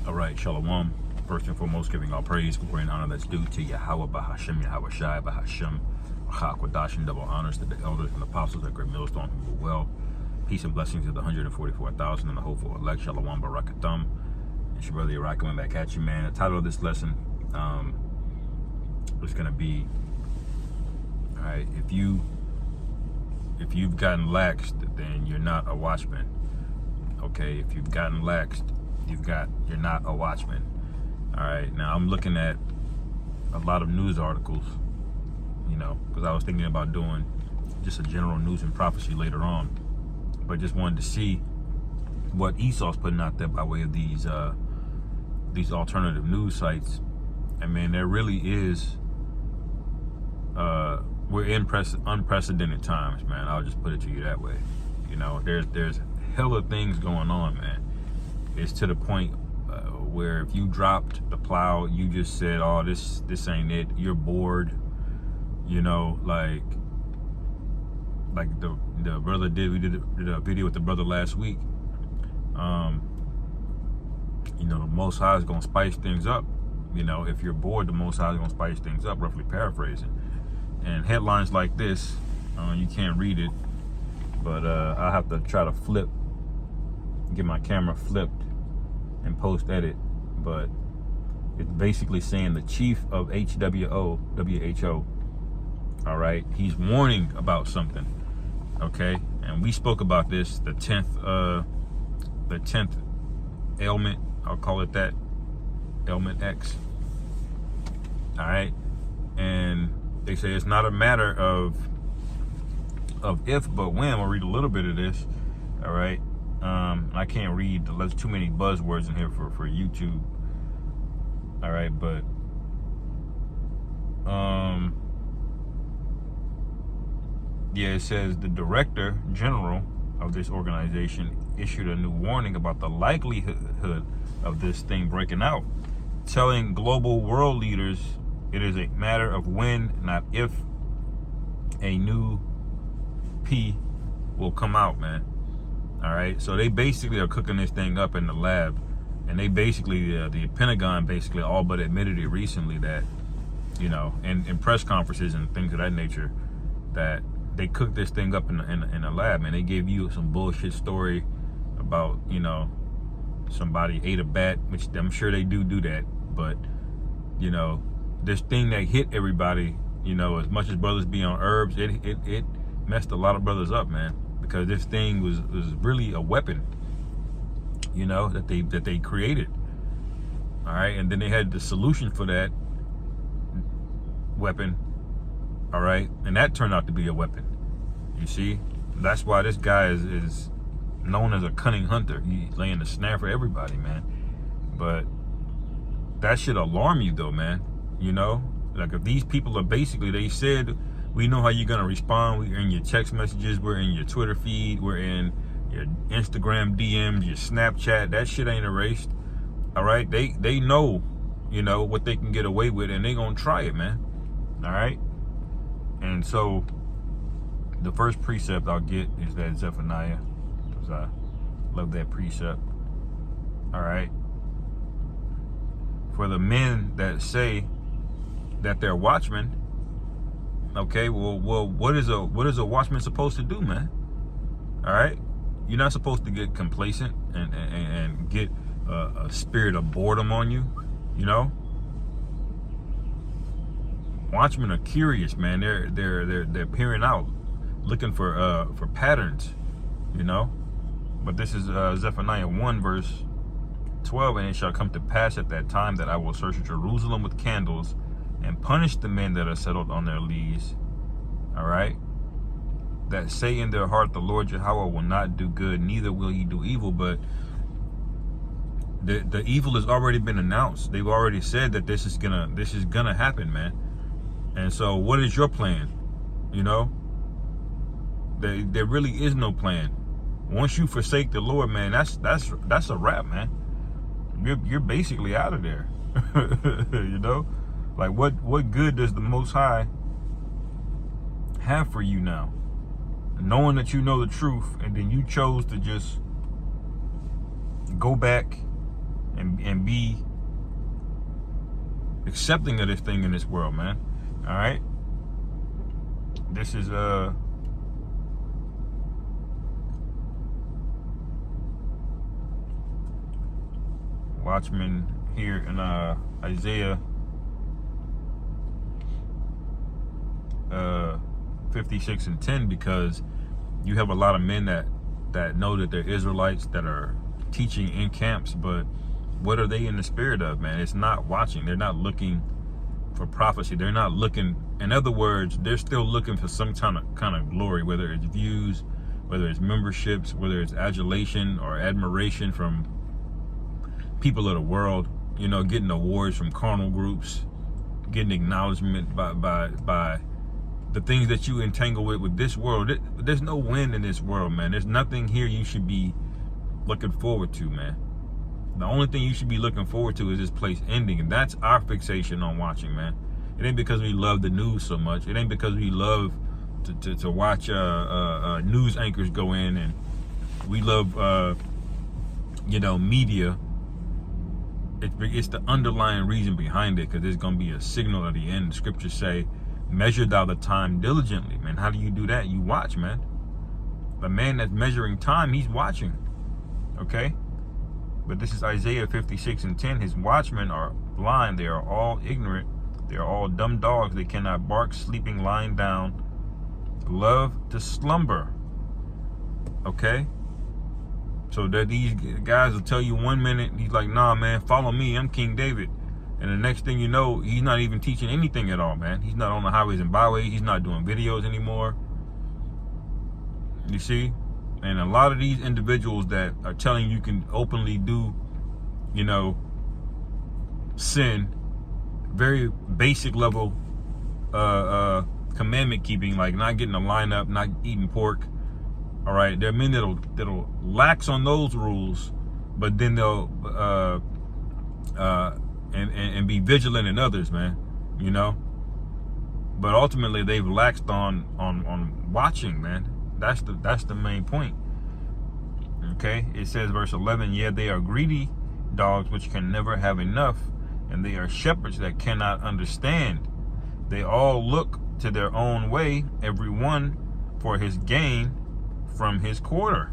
All right, Shalom. First and foremost, giving all praise, glory, and honor that's due to Yahweh, Bahashem, Yahweh Shai, Bahashem, Chakwaдаsh, and double honors to the elders and apostles at Great Millstone who were well. Peace and blessings to the 144,000 and the hopeful elect. Shalom, Barakatum. It's your brother Yari coming back at you, man. The title of this lesson is going to be, all right, if you've gotten laxed, then you're not a watchman. Okay, if you've gotten laxed, you're not a watchman. All right, now I'm looking at a lot of news articles, because I was thinking about doing just a general news and prophecy later on, but just wanted to see what Esau's putting out there by way of these alternative news sites. And man, there really is, we're in unprecedented times, man. I'll just put it to you that way. There's hella things going on, man. It's to the point where if you dropped the plow, you just said, "Oh, this ain't it." You're bored, like the brother did. We did a video with the brother last week. The Most High is gonna spice things up. If you're bored, the Most High is gonna spice things up. Roughly paraphrasing. And headlines like this, you can't read it, but I have to try to get my camera flipped and post edit. But it's basically saying the chief of WHO, all right, he's warning about something, okay? And we spoke about this, the 10th ailment, I'll call it that, ailment X, all right? And they say it's not a matter of if, but when. I'll read a little bit of this, all right? I can't read, there's too many buzzwords in here for YouTube. All right, but yeah, it says the director general of this organization issued a new warning about the likelihood of this thing breaking out, telling global world leaders it is a matter of when, not if, a new P will come out, man. All right, so they basically are cooking this thing up in the lab, and they basically, the Pentagon basically all but admitted it recently that, in press conferences and things of that nature, that they cooked this thing up in a lab, and they gave you some bullshit story about, somebody ate a bat, which I'm sure they do that, but, this thing that hit everybody, as much as brothers be on herbs, it messed a lot of brothers up, man. Because this thing was really a weapon, that they created. All right, and then they had the solution for that weapon. All right, and that turned out to be a weapon. You see, that's why this guy is known as a cunning hunter. He's laying the snare for everybody, man. But that should alarm you, though, man. Like if these people are basically, they said, we know how you're going to respond. We're in your text messages. We're in your Twitter feed. We're in your Instagram DMs, your Snapchat. That shit ain't erased. All right? They know, what they can get away with, and they going to try it, man. All right? And so the first precept I'll get is that Zephaniah, because I love that precept. All right? For the men that say that they're watchmen, okay, well, what is a watchman supposed to do, man? All right, you're not supposed to get complacent and get a spirit of boredom on you. Watchmen are curious, man. They're peering out, looking for patterns, But this is Zephaniah 1 verse 12, and it shall come to pass at that time that I will search Jerusalem with candles and punish the men that are settled on their lees, all right, that say in their heart, the Lord Yahweh will not do good, neither will he do evil. But the evil has already been announced. They've already said that this is gonna happen, man. And so what is your plan? There really is no plan. Once you forsake the Lord, man, that's a wrap, man. You're basically out of there. Like what good does the Most High have for you now? Knowing that you know the truth, and then you chose to just go back and be accepting of this thing in this world, man. All right. This is watchmen here in Isaiah 56 and 10, because you have a lot of men that know that they're Israelites that are teaching in camps, but what are they in the spirit of, man? It's not watching. They're not looking for prophecy. They're not looking, in other words, they're still looking for some kind of glory, whether it's views, whether it's memberships, whether it's adulation or admiration from people of the world, you know, getting awards from carnal groups, getting acknowledgement by the things that you entangle with this world. There's no win in this world, man. There's nothing here you should be looking forward to, man. The only thing you should be looking forward to is this place ending, and that's our fixation on watching, man. It ain't because we love the news so much. It ain't because we love to watch news anchors go in, and we love media. It's the underlying reason behind it, because there's going to be a signal at the end. The scriptures say, measure thou the time diligently, man. How do you do that? You watch, man. The man that's measuring time, he's watching. Okay? But this is Isaiah 56 and 10. His watchmen are blind. They are all ignorant. They are all dumb dogs. They cannot bark, sleeping, lying down. Love to slumber. Okay? So that these guys will tell you 1 minute, he's like, nah, man, follow me. I'm King David. And the next thing you know, he's not even teaching anything at all, man. He's not on the highways and byways. He's not doing videos anymore. You see? And a lot of these individuals that are telling you can openly do, sin, very basic level commandment keeping, like not getting a lineup, not eating pork. All right, there are men that'll lax on those rules, but then they'll and be vigilant in others, man. But ultimately they've laxed on watching, man. That's the main point. Okay, it says verse 11, yeah, they are greedy dogs which can never have enough, and they are shepherds that cannot understand. They all look to their own way, every one for his gain from his quarter.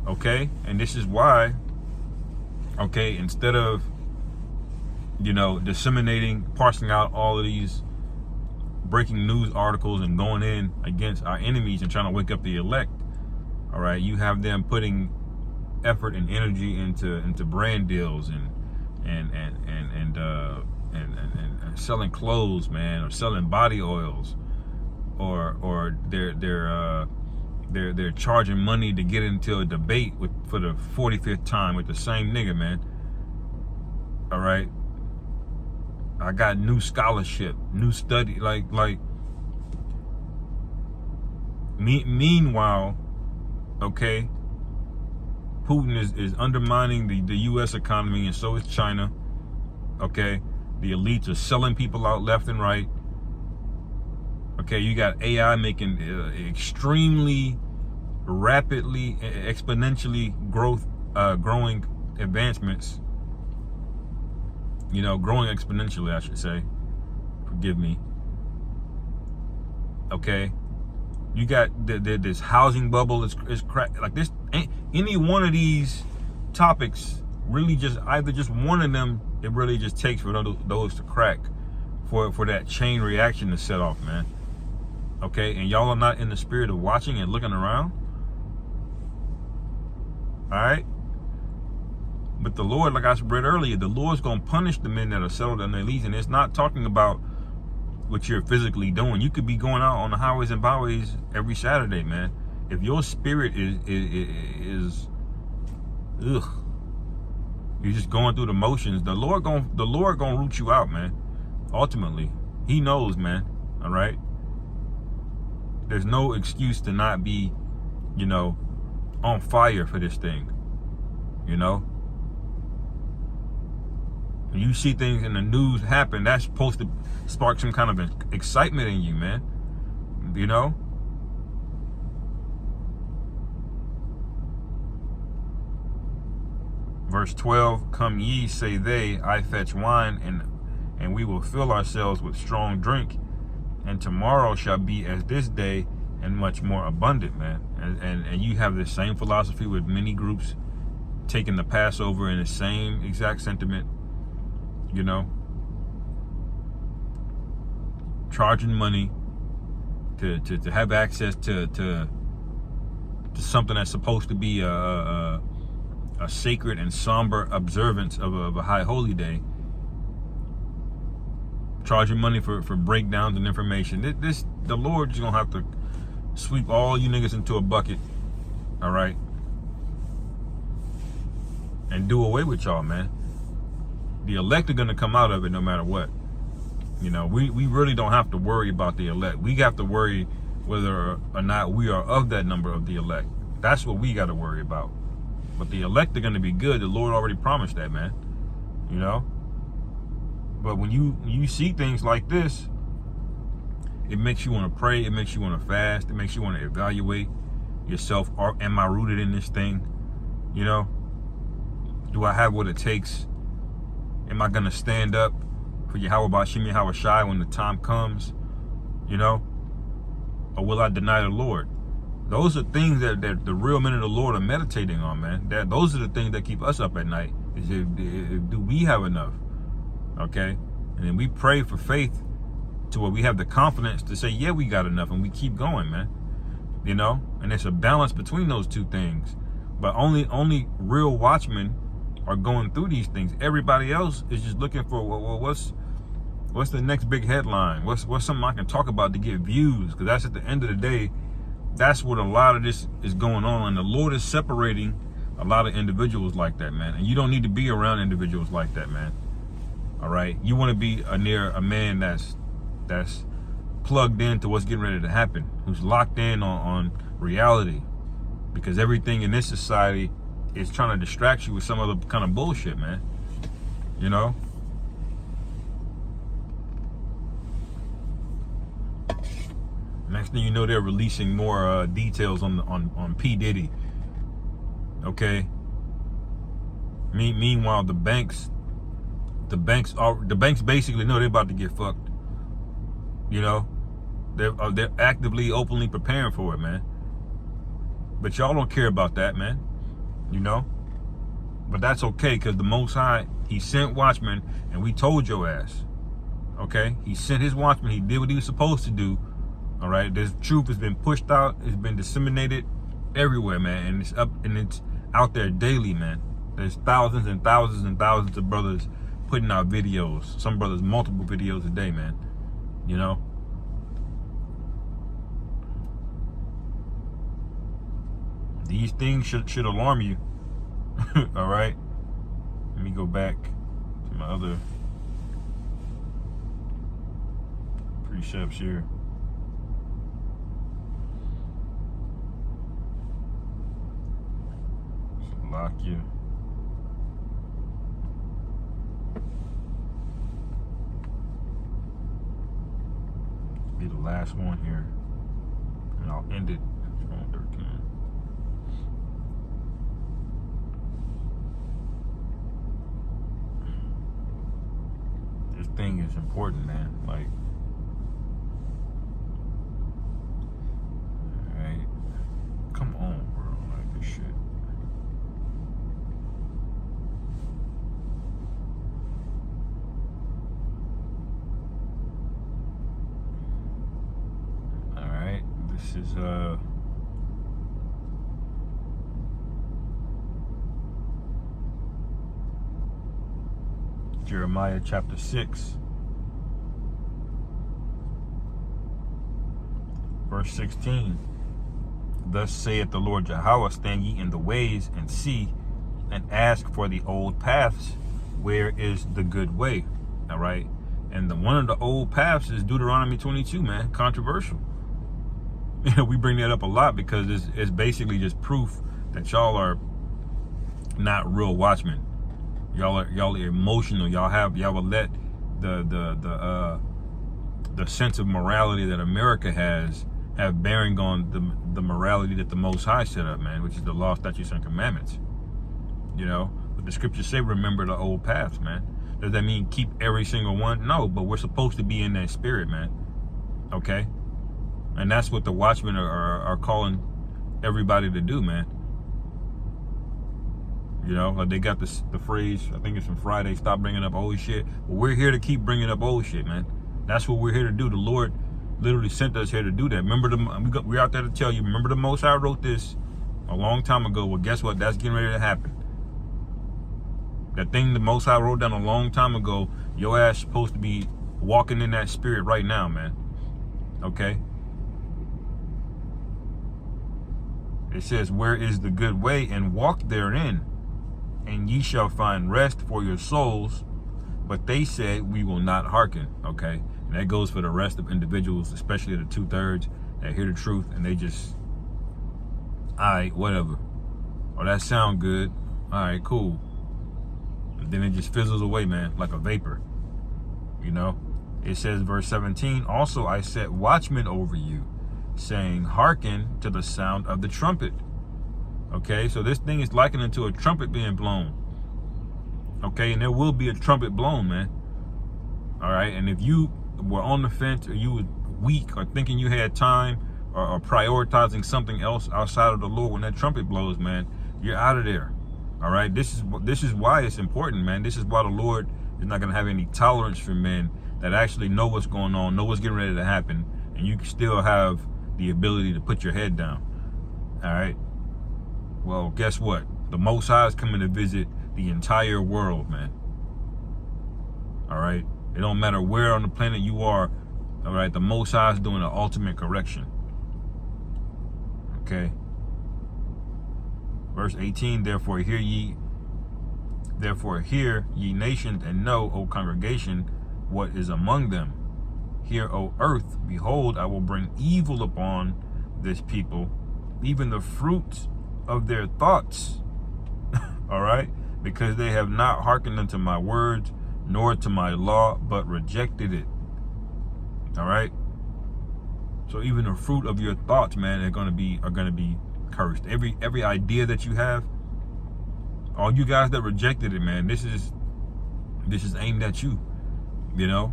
Okay, and this is why, okay, instead of disseminating, parsing out all of these breaking news articles and going in against our enemies and trying to wake up the elect, all right, you have them putting effort and energy into brand deals and selling clothes, man, or selling body oils, or they're charging money to get into a debate for the 45th time with the same nigga, man. All right, I got new scholarship, new study, like. Meanwhile, okay, Putin is undermining the U.S. economy, and so is China. Okay, the elites are selling people out left and right. Okay, you got AI making extremely rapidly, exponentially growing advancements. Growing exponentially, I should say. Forgive me. Okay, you got this housing bubble is crack. Like this, any one of these topics really just one of them. It really just takes for those to crack, for that chain reaction to set off, man. Okay, and y'all are not in the spirit of watching and looking around. All right. But the Lord, like I read earlier, the Lord's going to punish the men that are settled in their lease. And it's not talking about what you're physically doing. You could be going out on the highways and byways every Saturday, man. If your spirit is you're just going through the motions, the Lord gonna root you out, man. Ultimately, He knows, man. All right. There's no excuse to not be, on fire for this thing. When you see things in the news happen, that's supposed to spark some kind of excitement in you, man. Verse 12, come ye, say they, I fetch wine, and we will fill ourselves with strong drink, and tomorrow shall be as this day, and much more abundant, man. And you have the same philosophy with many groups taking the Passover in the same exact sentiment, you know, charging money to have access to something that's supposed to be a sacred and somber observance of a high holy day, charging money for breakdowns and information. The Lord's gonna have to sweep all you niggas into a bucket, all right, and do away with y'all, man. The elect are gonna come out of it no matter what. You know, we really don't have to worry about the elect. We have to worry whether or not we are of that number of the elect. That's what we got to worry about. But the elect are going to be good. The Lord already promised that, man. You know? But when you see things like this, it makes you want to pray. It makes you want to fast. It makes you want to evaluate yourself. Am I rooted in this thing? You know? Do I have what it takes? Am I going to stand up for Yahweh Bashim Yahweh Shai when the time comes? You know? Or will I deny the Lord? Those are things that the real men of the Lord are meditating on, man. Those are the things that keep us up at night. Is do we have enough? Okay? And then we pray for faith to where we have the confidence to say, yeah, we got enough, and we keep going, man. You know? And it's a balance between those two things. But only real watchmen are going through these things. Everybody else is just looking for, well, what's the next big headline? What's something I can talk about to get views? Because that's at the end of the day, that's what a lot of this is going on. And the Lord is separating a lot of individuals like that, man. And you don't need to be around individuals like that, man. All right? You want to be near a man that's plugged into what's getting ready to happen, who's locked in on reality. Because everything in this society is trying to distract you with some other kind of bullshit, man. You know? Next thing you know, they're releasing more details on P. Diddy. Okay. Meanwhile, the banks basically know they're about to get fucked. You know, they're actively, openly preparing for it, man. But y'all don't care about that, man. You know. But that's okay, because the Most High, He sent watchmen, and we told your ass. Okay, He sent His watchmen. He did what He was supposed to do. All right, this truth has been pushed out. It's been disseminated everywhere, man, and it's up and it's out there daily, man. There's thousands and thousands and thousands of brothers putting out videos. Some brothers multiple videos a day, man. You know. These things should alarm you. All right. Let me go back to my other precepts here. Lock you. Be the last one here, and I'll end it on 13. This thing is important, man. Like, all right, come on, bro. Like this shit. This is Jeremiah chapter 6, verse 16. Thus saith the Lord Yahweh, stand ye in the ways and see, and ask for the old paths, where is the good way? All right. And one of the old paths is Deuteronomy 22, man. Controversial. You know, we bring that up a lot because it's basically just proof that y'all are not real watchmen. Y'all are emotional. Y'all will let the sense of morality that America have bearing on the morality that the Most High set up, man, which is the law, statutes, and commandments. You know, But the scriptures say, remember the old paths, man. Does that mean keep every single one? No, but we're supposed to be in that spirit, man. Okay? And that's what the watchmen are calling everybody to do, man. You know, like they got the phrase, I think it's from Friday, stop bringing up old shit. But we're here to keep bringing up old shit, man. That's what we're here to do. The Lord literally sent us here to do that. Remember, we're out there to tell you, remember the Most High wrote this a long time ago. Well, guess what? That's getting ready to happen. That thing the Most High wrote down a long time ago, your ass supposed to be walking in that spirit right now, man. Okay? It says, where is the good way, and walk therein, and ye shall find rest for your souls. But they said, we will not hearken. Okay? And that goes for the rest of individuals, especially the 2/3 that hear the truth, and they just, all right, whatever. Oh, that sound good. All right, cool. And then it just fizzles away, man, like a vapor. You know? It says, verse 17, also I set watchmen over you, saying, hearken to the sound of the trumpet. Okay, so this thing is likened unto a trumpet being blown. Okay, and there will be a trumpet blown, man. All right, and if you were on the fence, or you were weak, or thinking you had time, or prioritizing something else outside of the Lord when that trumpet blows, man, you're out of there. All right, this is why it's important, man. This is why the Lord is not going to have any tolerance for men that actually know what's going on, know what's getting ready to happen, and you can still have the ability to put your head down. All right. Well, guess what? The Most High is coming to visit the entire world, man. All right. It don't matter where on the planet you are. All right. The Most High is doing the ultimate correction. Okay. Verse 18. Therefore hear ye nations, and know, O congregation, what is among them. Hear, O earth, behold, I will bring evil upon this people, even the fruits of their thoughts. All right? Because they have not hearkened unto my words, nor to my law, but rejected it. All right? So even the fruit of your thoughts, man, are gonna be cursed. Every idea that you have, all you guys that rejected it, man, this is aimed at you. You know?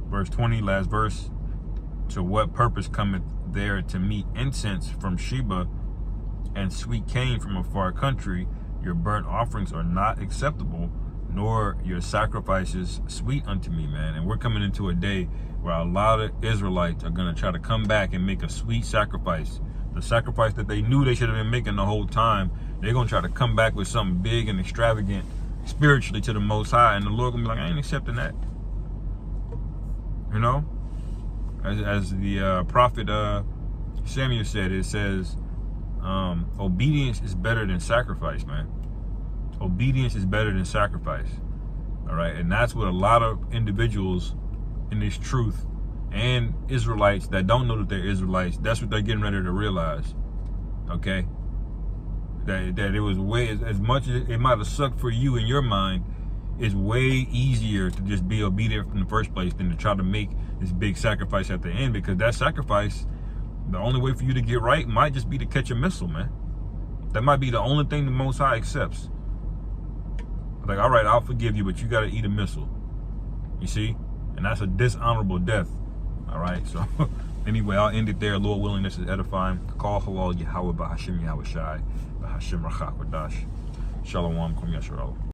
Verse 20, last verse. To what purpose cometh there to meet incense from Sheba, and sweet cane from a far country? Your burnt offerings are not acceptable, nor your sacrifices sweet unto me, man. And we're coming into a day where a lot of Israelites are going to try to come back and make a sweet sacrifice. The sacrifice that they knew they should have been making the whole time. They're going to try to come back with something big and extravagant spiritually to the Most High. And the Lord going to be like, I ain't accepting that. You know? As the prophet Samuel said, it says, obedience is better than sacrifice, man. Obedience is better than sacrifice. All right? And that's what a lot of individuals in this truth, and Israelites that don't know that they're Israelites, that's what they're getting ready to realize. Okay? That it was way, as much as it might have sucked for you in your mind, it's way easier to just be obedient from the first place than to try to make this big sacrifice at the end, because that sacrifice, the only way for you to get right might just be to catch a missile, man. That might be the only thing the Most High accepts. Like, all right, I'll forgive you, but you got to eat a missile. You see? And that's a dishonorable death. All right, so anyway, I'll end it there. Lord willing, this is edifying. Call halal Yahweh Bahashim Yahweh Shai Bahashim Rachak Wadash. Shalom Kum Yasharallah.